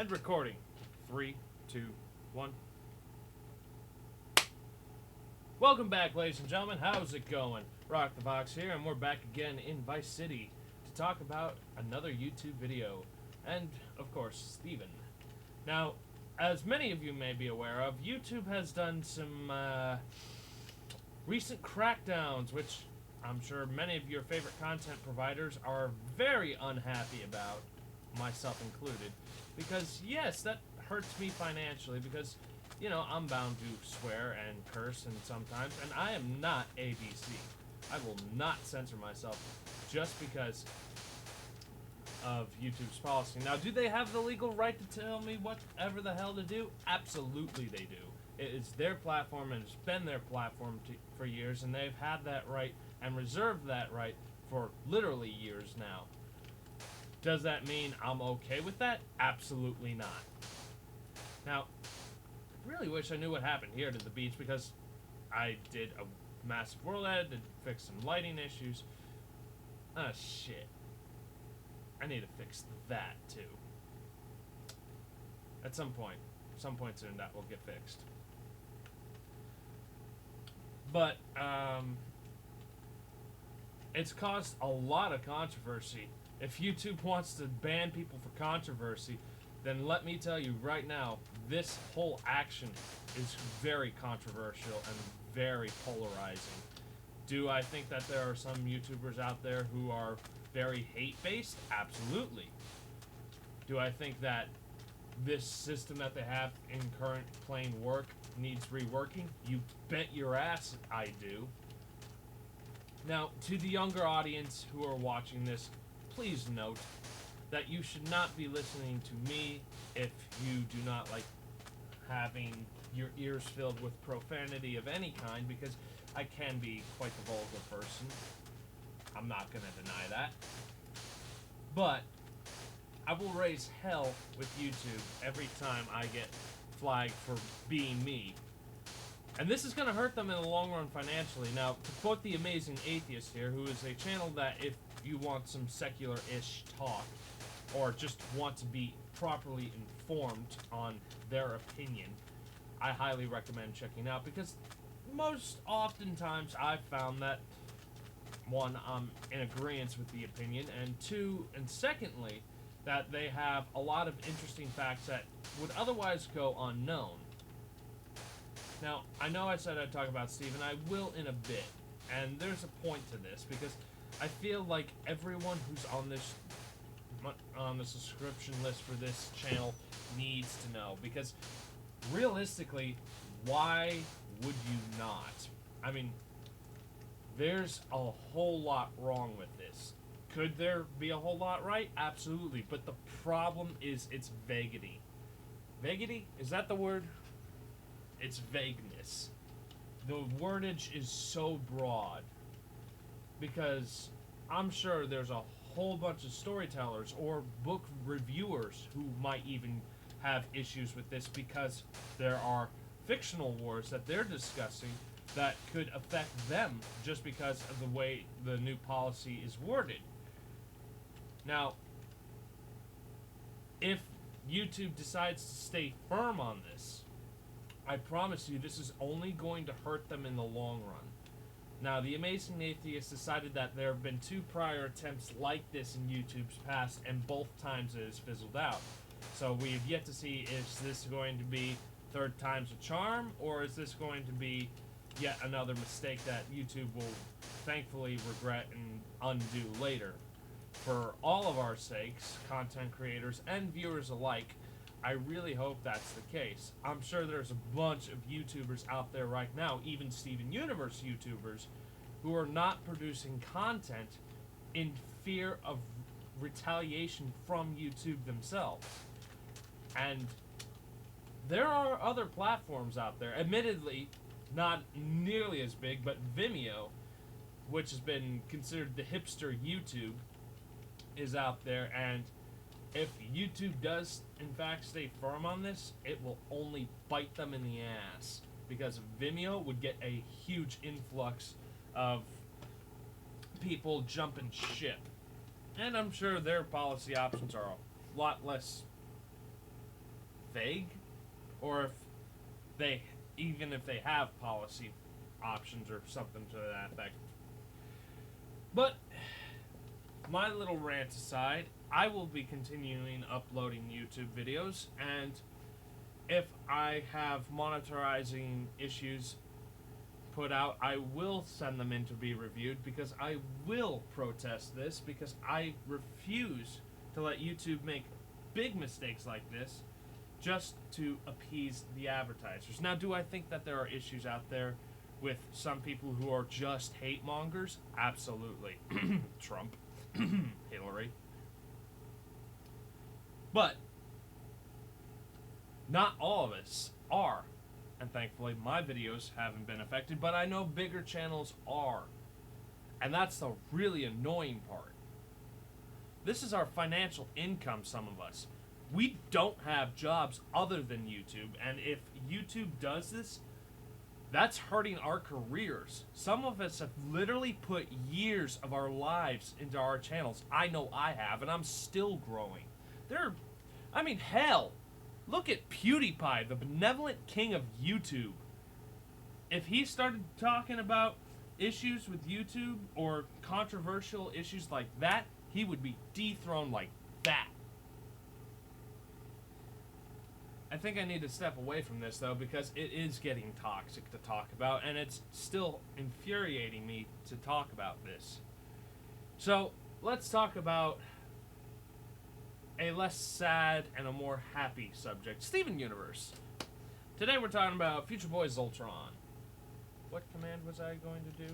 And recording. 3, 2, 1. Welcome back, ladies and gentlemen. How's it going? Rockthevox here, and we're back again in Vice City to talk about another YouTube video. And, of course, Steven. Now, as many of you may be aware of, YouTube has done some recent crackdowns, which I'm sure many of your favorite content providers are very unhappy about, myself included. Because, yes, that hurts me financially because, you know, I'm bound to swear and curse and sometimes, and I am not ABC. I will not censor myself just because of YouTube's policy. Now, do they have the legal right to tell me whatever the hell to do? Absolutely they do. It is their platform, and it's been their platform for years, and they've had that right and reserved that right for literally years now. Does that mean I'm okay with that? Absolutely not. Now, I really wish I knew what happened here to the beach because I did a massive world edit and fix some lighting issues. Ah, shit. I need to fix that, too. At some point soon, that will get fixed. But, it's caused a lot of controversy. If YouTube wants to ban people for controversy, then let me tell you right now, this whole action is very controversial and very polarizing. Do I think that there are some YouTubers out there who are very hate-based? Absolutely. Do I think that this system that they have in current plain work needs reworking? You bet your ass I do. Now, to the younger audience who are watching this, please note that you should not be listening to me if you do not like having your ears filled with profanity of any kind, because I can be quite the vulgar person. I'm not going to deny that. But I will raise hell with YouTube every time I get flagged for being me. And this is going to hurt them in the long run financially. Now, to quote the Amazing Atheist here, who is a channel that if you want some secular-ish talk, or just want to be properly informed on their opinion, I highly recommend checking out, because most oftentimes I've found that, one, I'm in agreement with the opinion, and two, and secondly, that they have a lot of interesting facts that would otherwise go unknown. Now, I know I said I'd talk about Steven. I will in a bit, and there's a point to this, because I feel like everyone who's on the subscription list for this channel needs to know, because realistically, why would you not? I mean, there's a whole lot wrong with this. Could there be a whole lot right? Absolutely, but the problem is its vaguity. Vaguity? Is that the word? It's vagueness. The wordage is so broad, because I'm sure there's a whole bunch of storytellers or book reviewers who might even have issues with this, because there are fictional wars that they're discussing that could affect them just because of the way the new policy is worded. Now, if YouTube decides to stay firm on this, I promise you this is only going to hurt them in the long run. Now, the Amazing Atheist decided that there have been 2 prior attempts like this in YouTube's past, and both times it has fizzled out. So we have yet to see, is this going to be third time's a charm, or is this going to be yet another mistake that YouTube will thankfully regret and undo later. For all of our sakes, content creators and viewers alike, I really hope that's the case. I'm sure there's a bunch of YouTubers out there right now, even Steven Universe YouTubers, who are not producing content in fear of retaliation from YouTube themselves. And there are other platforms out there, admittedly not nearly as big, but Vimeo, which has been considered the hipster YouTube, is out there, and if YouTube does, in fact, stay firm on this, it will only bite them in the ass, because Vimeo would get a huge influx of people jumping ship. And I'm sure their policy options are a lot less vague, or if they, even if they have policy options or something to that effect. But my little rant aside, I will be continuing uploading YouTube videos, and if I have monetizing issues put out, I will send them in to be reviewed, because I will protest this, because I refuse to let YouTube make big mistakes like this just to appease the advertisers. Now, do I think that there are issues out there with some people who are just hate mongers? Absolutely. Trump. Hillary. But not all of us are. And thankfully, my videos haven't been affected, but I know bigger channels are. And that's the really annoying part. This is our financial income, some of us. We don't have jobs other than YouTube, and if YouTube does this, that's hurting our careers. Some of us have literally put years of our lives into our channels. I know I have, and I'm still growing. Hell, look at PewDiePie, the benevolent king of YouTube. If he started talking about issues with YouTube or controversial issues like that, he would be dethroned like that. I think I need to step away from this, though, because it is getting toxic to talk about, and it's still infuriating me to talk about this. So, let's talk about a less sad and a more happy subject. Steven Universe. Today we're talking about Future Boy z-o-l-tron. What command was I going to do?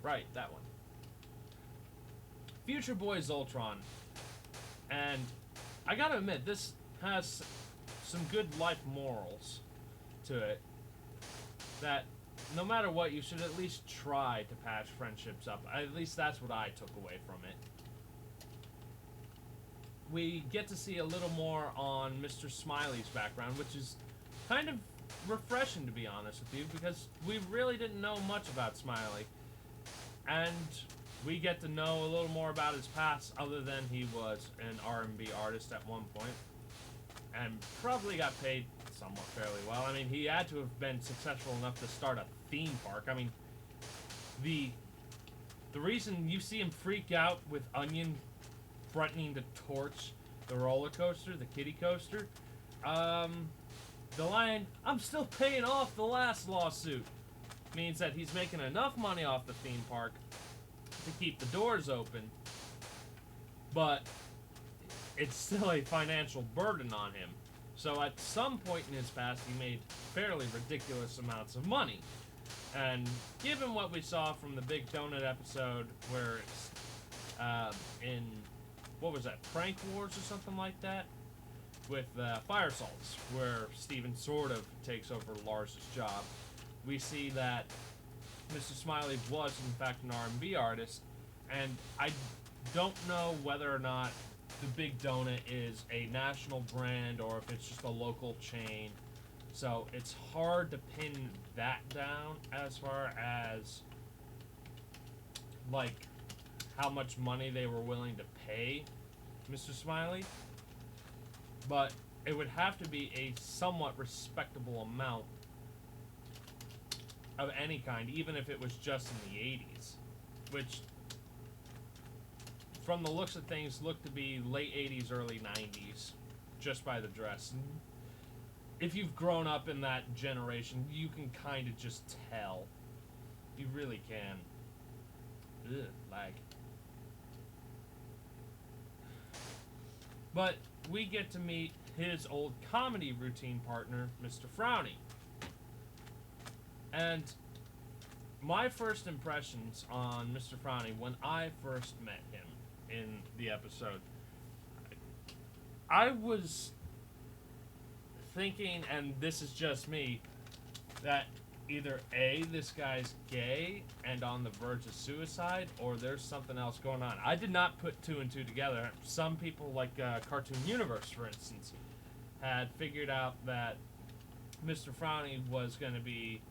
Right, that one. Future Boy z-o-l-tron. And I gotta admit, this has some good life morals to it, that no matter what, you should at least try to patch friendships up. At least that's what I took away from it. We get to see a little more on Mr. Smiley's background, which is kind of refreshing, to be honest with you, because we really didn't know much about Smiley. And we get to know a little more about his past, other than he was an R&B artist at one point, and probably got paid somewhat fairly well. I mean, he had to have been successful enough to start a theme park. I mean, the reason you see him freak out with Onion threatening to torch the roller coaster, the kiddie coaster, the line, "I'm still paying off the last lawsuit," means that he's making enough money off the theme park to keep the doors open, but it's still a financial burden on him. So at some point in his past, he made fairly ridiculous amounts of money. And given what we saw from the Big Donut episode, where it's in, what was that, Prank Wars or something like that? With Fire Salts, where Steven sort of takes over Lars's job, we see that Mr. Smiley was, in fact, an R&B artist, and I don't know whether or not the Big Donut is a national brand or if it's just a local chain. So it's hard to pin that down as far as, like, how much money they were willing to pay Mr. Smiley. But it would have to be a somewhat respectable amount of any kind, even if it was just in the 80s, which, from the looks of things, looked to be late 80s, early 90s, just by the dress. And if you've grown up in that generation, you can kind of just tell. You really can. Ugh, lag. But we get to meet his old comedy routine partner, Mr. Frowny. And my first impressions on Mr. Frowny when I first met him in the episode, I was thinking, and this is just me, that either A, this guy's gay and on the verge of suicide, or there's something else going on. I did not put two and two together. Some people, like Cartoon Universe, for instance, had figured out that Mr. Frowny was going to be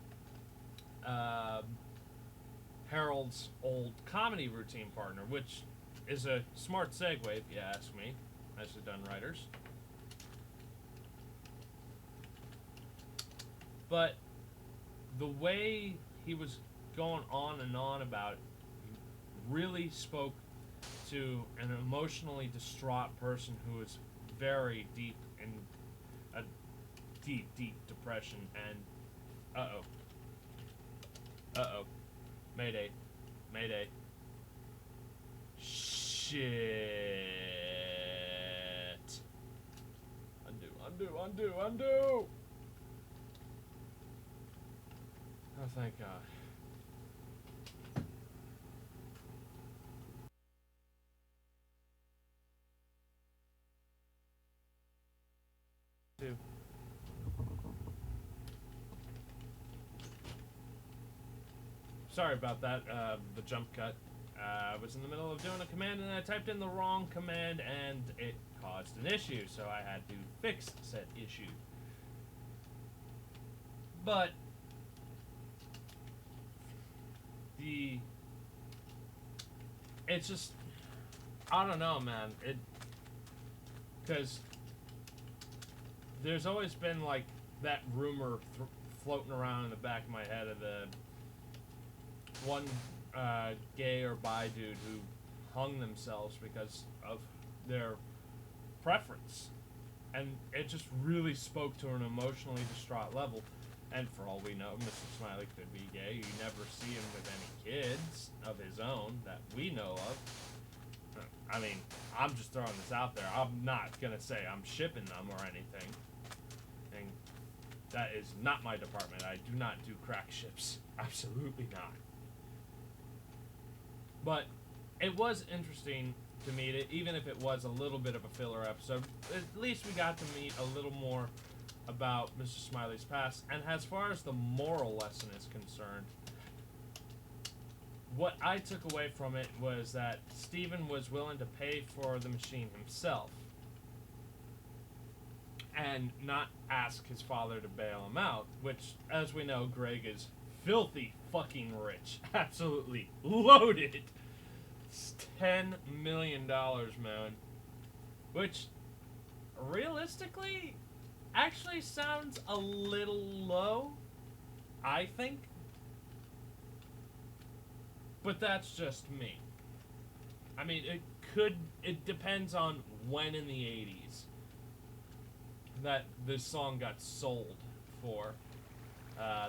Harold's old comedy routine partner, which is a smart segue, if you ask me, nicely done, writers. But the way he was going on and on about it really spoke to an emotionally distraught person who is very deep in a deep, deep depression. And Mayday, Mayday. Shit. Undo. Oh, thank God. Sorry about that, the jump cut. I was in the middle of doing a command and I typed in the wrong command and it caused an issue, so I had to fix said issue. But it's just, I don't know, man. Because there's always been like that rumor floating around in the back of my head of the one gay or bi dude who hung themselves because of their preference, and it just really spoke to an emotionally distraught level. And for all we know, Mr. Smiley could be gay. You never see him with any kids of his own that we know of. I mean, I'm just throwing this out there. I'm not gonna say I'm shipping them or anything. And that is not my department. I do not do crack ships. Absolutely not. But it was interesting to meet it, even if it was a little bit of a filler episode. At least we got to meet a little more about Mr. Smiley's past. And as far as the moral lesson is concerned, what I took away from it was that Steven was willing to pay for the machine himself and not ask his father to bail him out, which, as we know, Greg is filthy fucking rich. Absolutely loaded. It's $10 million, man. Which, realistically, actually sounds a little low, I think. But that's just me. I mean, it depends on when in the 80s that this song got sold for.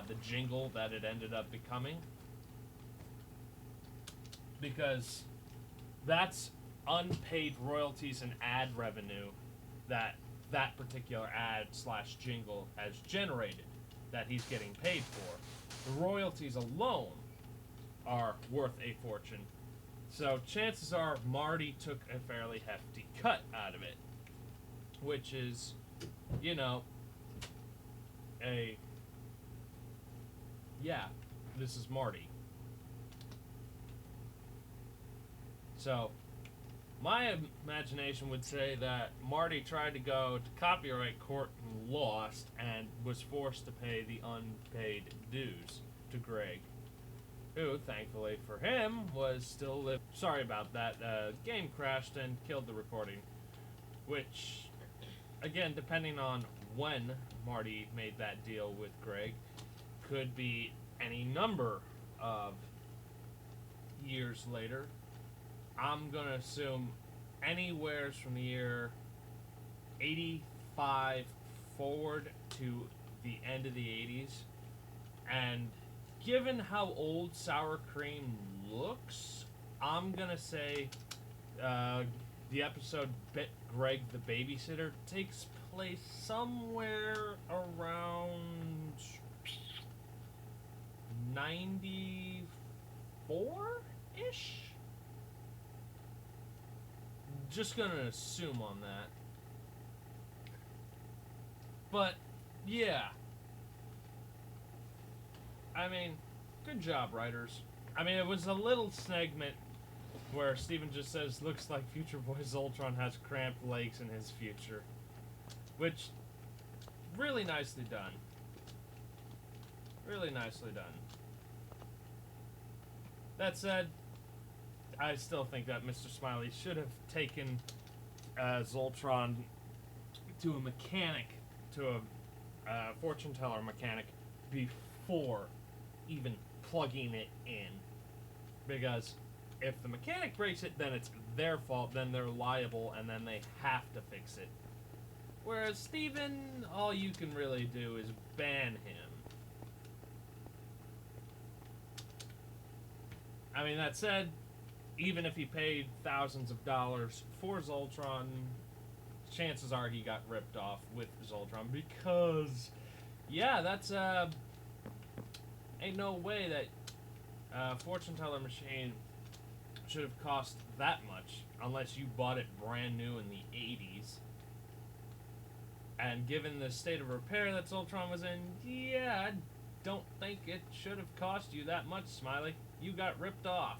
The jingle that it ended up becoming. Because that's unpaid royalties and ad revenue that that particular ad / jingle has generated that he's getting paid for. The royalties alone are worth a fortune. So chances are Marty took a fairly hefty cut out of it. Which is, you know, yeah, this is Marty. So, my imagination would say that Marty tried to go to copyright court and lost, and was forced to pay the unpaid dues to Greg, who, thankfully for him, was still living. Sorry about that. Game crashed and killed the recording, which, again, depending on when Marty made that deal with Greg, could be any number of years later. I'm going to assume anywhere from the year 85 forward to the end of the 80s. And given how old Sour Cream looks, I'm going to say the episode Greg the Babysitter takes place somewhere around 94-ish? Just gonna assume on that. But, yeah. I mean, good job, writers. I mean, it was a little segment where Steven just says, looks like Future Boy z-o-l-tron has cramped legs in his future. Which, really nicely done. Really nicely done. That said, I still think that Mr. Smiley should have taken z-o-l-tron to a mechanic, to a fortune teller mechanic, before even plugging it in. Because if the mechanic breaks it, then it's their fault, then they're liable, and then they have to fix it. Whereas Steven, all you can really do is ban him. I mean, that said, even if he paid thousands of dollars for z-o-l-tron, chances are he got ripped off with z-o-l-tron because, yeah, that's, ain't no way that fortune teller machine should have cost that much unless you bought it brand new in the 80s. And given the state of repair that z-o-l-tron was in, yeah, I don't think it should have cost you that much, Smiley. You got ripped off.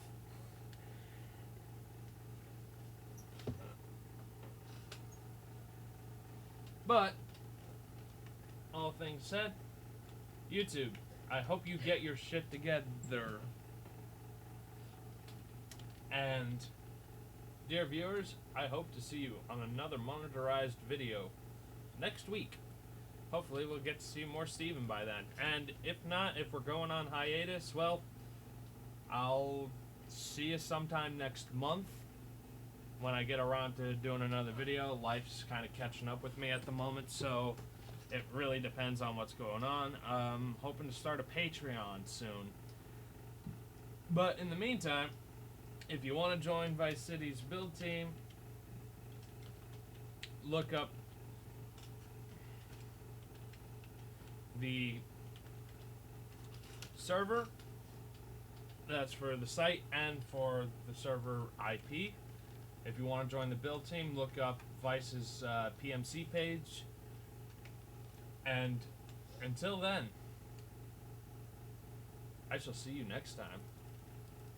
But, all things said, YouTube, I hope you get your shit together. And, dear viewers, I hope to see you on another monetarized video next week. Hopefully we'll get to see more Steven by then. And if not, if we're going on hiatus, well, I'll see you sometime next month when I get around to doing another video. Life's kind of catching up with me at the moment, so it really depends on what's going on. Hoping to start a Patreon soon. But in the meantime, if you want to join Vice City's build team, look up the server. That's for the site and for the server IP. If you want to join the build team, look up Vice's PMC page. And until then, I shall see you next time.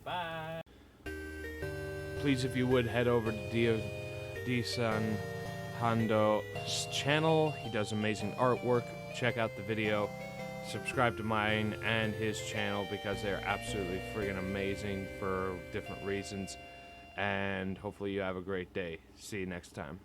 Bye. Please, if you would, head over to D-San Hondo's channel. He does amazing artwork. Check out the video. Subscribe to mine and his channel because they're absolutely friggin' amazing for different reasons. And hopefully you have a great day. See you next time.